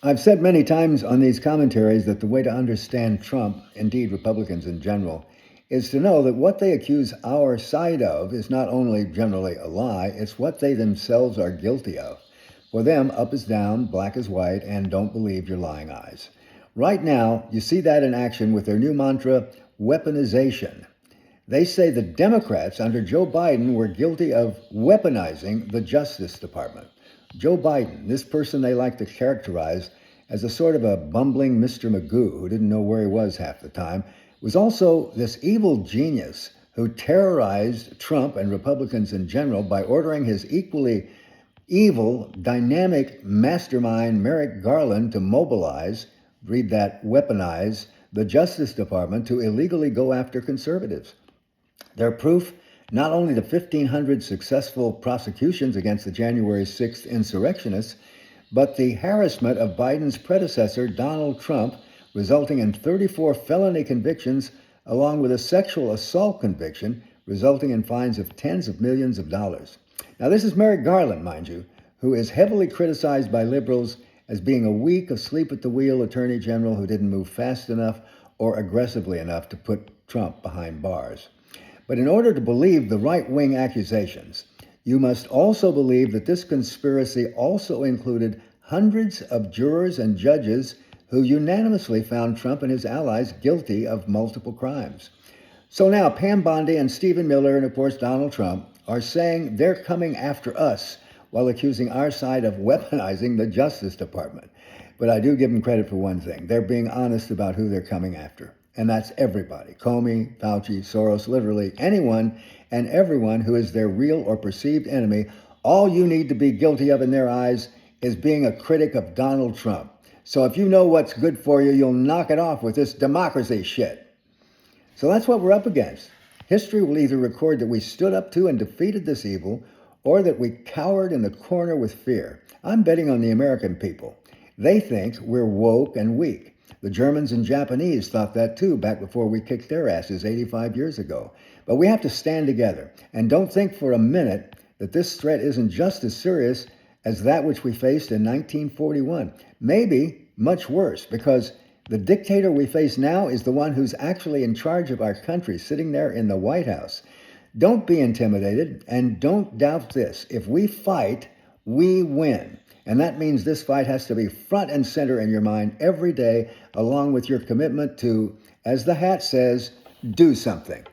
I've said many times on these commentaries that the way to understand Trump, indeed Republicans in general, is to know that what they accuse our side of is not only generally a lie, it's what they themselves are guilty of. For them, up is down, black is white, and don't believe your lying eyes. Right now, you see that in action with their new mantra, weaponization. They say the Democrats under Joe Biden were guilty of weaponizing the Justice Department. Joe Biden, this person they like to characterize as a sort of a bumbling Mr. Magoo who didn't know where he was half the time, was also this evil genius who terrorized Trump and Republicans in general by ordering his equally evil, dynamic mastermind Merrick Garland to mobilize, read that, weaponize, the Justice Department to illegally go after conservatives. Their proof, not only the 1,500 successful prosecutions against the January 6th insurrectionists, but the harassment of Biden's predecessor, Donald Trump, resulting in 34 felony convictions, along with a sexual assault conviction, resulting in fines of tens of millions of dollars. Now, this is Merrick Garland, mind you, who is heavily criticized by liberals as being a weak, asleep at the wheel attorney general who didn't move fast enough or aggressively enough to put Trump behind bars. But in order to believe the right-wing accusations, you must also believe that this conspiracy also included hundreds of jurors and judges who unanimously found Trump and his allies guilty of multiple crimes. So now Pam Bondi and Stephen Miller and, of course, Donald Trump are saying they're coming after us while accusing our side of weaponizing the Justice Department. But I do give them credit for one thing. They're being honest about who they're coming after. And that's everybody. Comey, Fauci, Soros, literally anyone and everyone who is their real or perceived enemy. All you need to be guilty of in their eyes is being a critic of Donald Trump. So if you know what's good for you, you'll knock it off with this democracy shit. So that's what we're up against. History will either record that we stood up to and defeated this evil, or that we cowered in the corner with fear. I'm betting on the American people. They think we're woke and weak. The Germans and Japanese thought that too back before we kicked their asses 85 years ago. But we have to stand together. And don't think for a minute that this threat isn't just as serious as that which we faced in 1941. Maybe much worse, because the dictator we face now is the one who's actually in charge of our country, sitting there in the White House. Don't be intimidated, and don't doubt this. If we fight, we win. And that means this fight has to be front and center in your mind every day, along with your commitment to, as the hat says, do something.